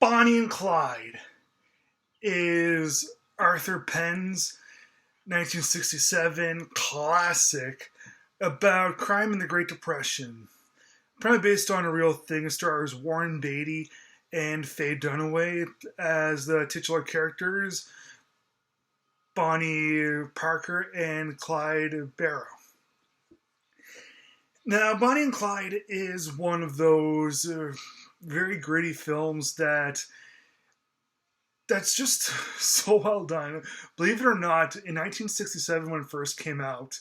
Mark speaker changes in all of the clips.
Speaker 1: Bonnie and Clyde is Arthur Penn's 1967 classic about crime in the Great Depression. Probably based on a real thing. It stars Warren Beatty and Faye Dunaway as the titular characters, Bonnie Parker and Clyde Barrow. Now, Bonnie and Clyde is one of those very gritty films that's just so well done. Believe it or not, in 1967 when it first came out,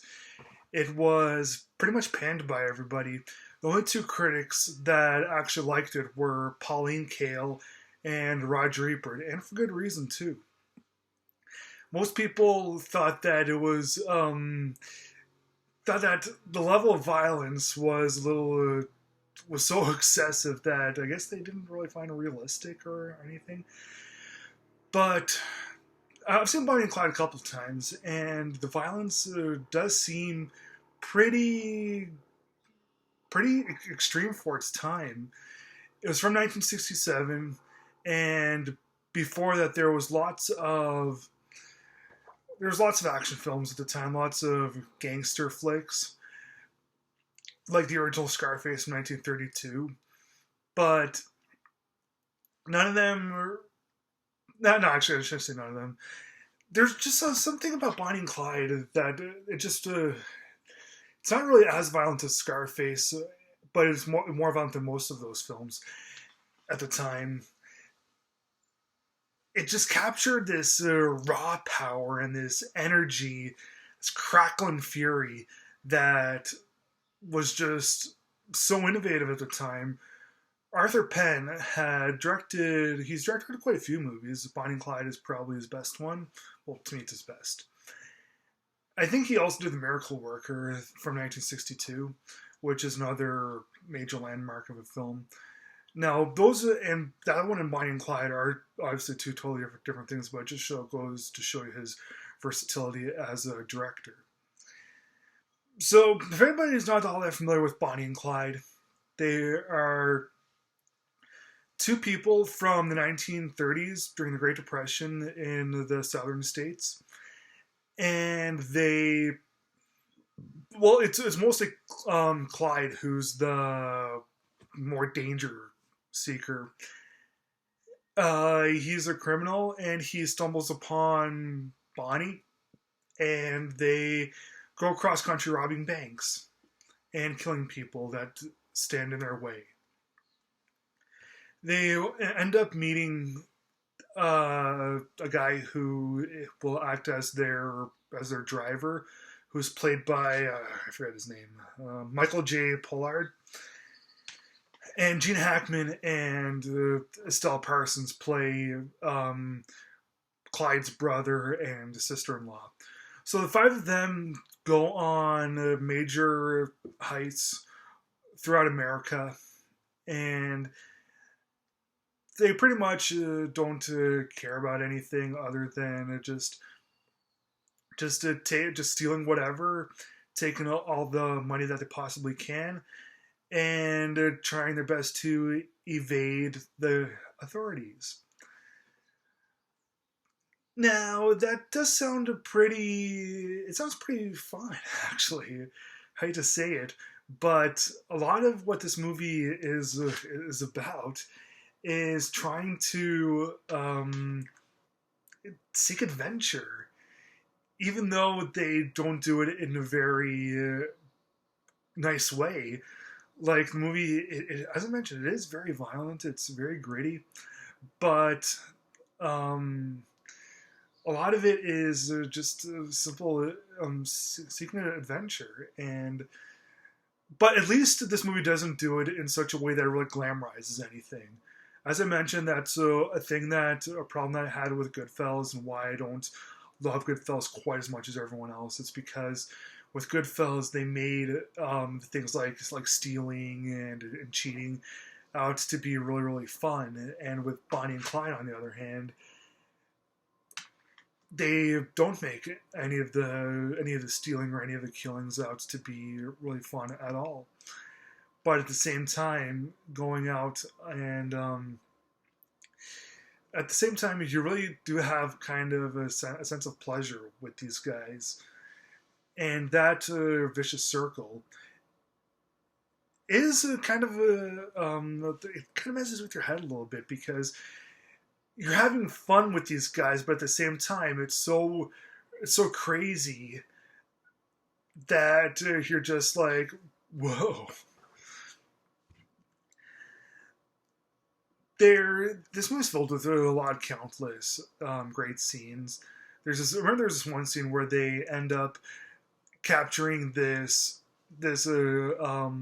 Speaker 1: it was pretty much panned by everybody. The only two critics that actually liked it were Pauline Kael and Roger Ebert, and for good reason too. Most people thought that it was thought that the level of violence was a little was so excessive that I guess they didn't really find it realistic or anything. But I've seen Bonnie and Clyde a couple of times, and the violence does seem pretty extreme for its time. It was from 1967, and before that, there was lots of action films at the time, lots of gangster flicks, like the original Scarface from 1932, but none of them were. No, actually, I shouldn't say none of them. There's just something about Bonnie and Clyde that it just it's not really as violent as Scarface, but it's more violent than most of those films at the time. It just captured this raw power and this energy, this crackling fury that was just so innovative at the time. Arthur Penn he's directed quite a few movies. Bonnie and Clyde is probably his best one. Well, to me, it's his best. I think he also did The Miracle Worker from 1962, which is another major landmark of a film. Now, and that one and Bonnie and Clyde are obviously two totally different things, but it just goes to show you his versatility as a director. So, if anybody is not all that familiar with Bonnie and Clyde, they are two people from the 1930s during the Great Depression in the southern states. And it's mostly Clyde who's the more danger seeker. He's a criminal and he stumbles upon Bonnie and they go cross country robbing banks and killing people that stand in their way. They end up meeting a guy who will act as their driver, who's played by I forget his name, Michael J. Pollard, and Gene Hackman and Estelle Parsons play Clyde's brother and sister-in-law. So the five of them go on major heists throughout America, and they pretty much don't care about anything other than just stealing whatever, taking all the money that they possibly can, and trying their best to evade the authorities. Now, that does sound it sounds pretty fun, actually. I hate to say it, but a lot of what this movie is about is trying to seek adventure, even though they don't do it in a very nice way. Like the movie, as I mentioned, it is very violent. It's very gritty, but a lot of it is just simple seeking an adventure. But at least this movie doesn't do it in such a way that it really glamorizes anything. As I mentioned, that's a problem that I had with Goodfellas and why I don't love Goodfellas quite as much as everyone else. It's because with Goodfellas, they made things like stealing and cheating out to be really, really fun. And with Bonnie and Clyde, on the other hand, they don't make any of the stealing or any of the killings out to be really fun at all. But at the same time, going out and at the same time, you really do have kind of a sense of pleasure with these guys, and that vicious circle is a kind of it kind of messes with your head a little bit because you're having fun with these guys, but at the same time, it's so crazy that you're just like, whoa. This movie's filled with a lot of countless great scenes. There's this one scene where they end up capturing this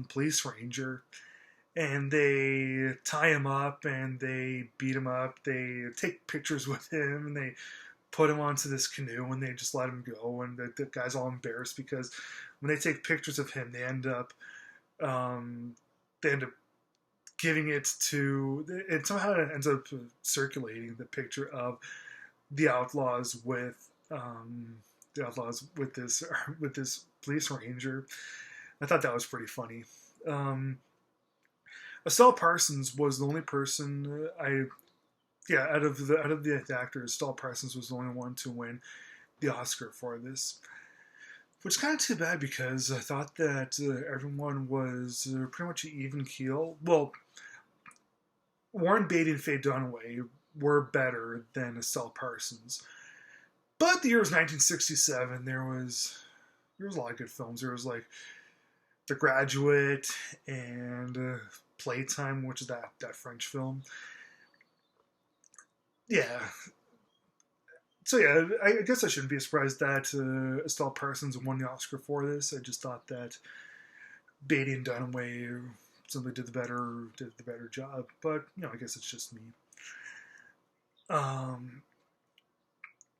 Speaker 1: police ranger, and they tie him up and they beat him up. They take pictures with him and they put him onto this canoe and they just let him go. And the guy's all embarrassed because when they take pictures of him, um, they end up giving it to it somehow it ends up circulating the picture of the outlaws with this with this police ranger. I thought that was pretty funny. Um, Estelle Parsons was the only person out of the actors, Estelle Parsons was the only one to win the Oscar for this, which is kind of too bad because I thought that everyone was pretty much an even keel. Well, Warren Beatty and Faye Dunaway were better than Estelle Parsons, but the year was 1967. There was a lot of good films. There was like The Graduate and Playtime, which is that French film. Yeah. So yeah, I guess I shouldn't be surprised that Estelle Parsons won the Oscar for this. I just thought that Beatty and Dunaway simply did the better job. But I guess it's just me. Um,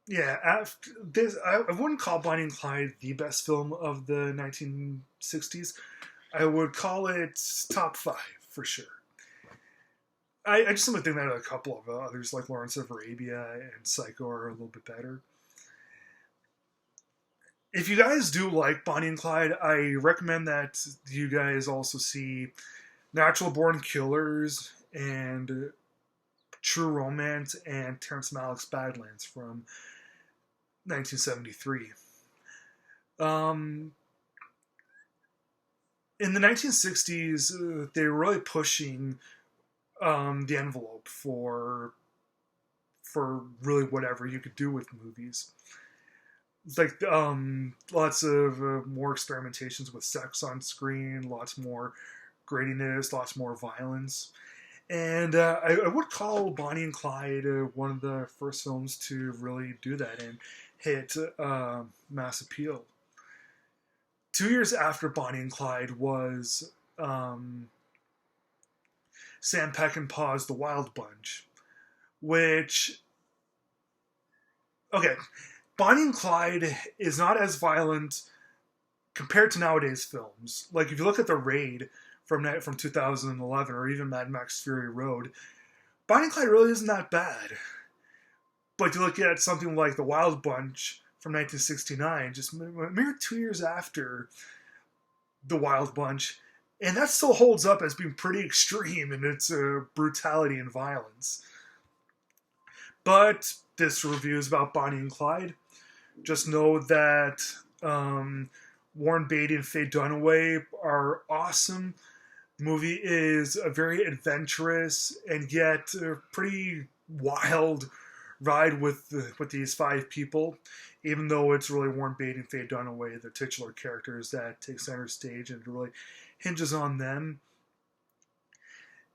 Speaker 1: yeah, after this, I wouldn't call Bonnie and Clyde the best film of the 1960s. I would call it top five for sure. I just simply think that a couple of others like Lawrence of Arabia and Psycho are a little bit better. If you guys do like Bonnie and Clyde, I recommend that you guys also see Natural Born Killers and True Romance and Terrence Malick's Badlands from 1973. Um, in the 1960s, they were really pushing the envelope for really whatever you could do with movies. It's like lots of more experimentations with sex on screen, lots more grittiness, lots more violence. And I would call Bonnie and Clyde one of the first films to really do that and hit mass appeal. 2 years after Bonnie and Clyde was Sam Peckinpah's The Wild Bunch, which, okay, Bonnie and Clyde is not as violent compared to nowadays films. Like if you look at The Raid from 2011 or even Mad Max Fury Road, Bonnie and Clyde really isn't that bad. But you look at something like The Wild Bunch from 1969, just mere 2 years after The Wild Bunch, and that still holds up as being pretty extreme in its brutality and violence. But this review is about Bonnie and Clyde. Just know that Warren Beatty and Faye Dunaway are awesome. The movie is a very adventurous and yet pretty wild ride with these five people, even though it's really Warren Beatty and Faye Dunaway, the titular characters, that take center stage, and it really hinges on them.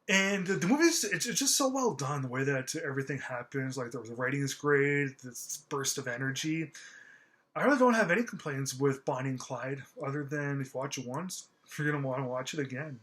Speaker 1: And the movie it's just so well done, the way that everything happens. Like the writing is great, this burst of energy. I really don't have any complaints with Bonnie and Clyde, other than if you watch it once, you're gonna want to watch it again.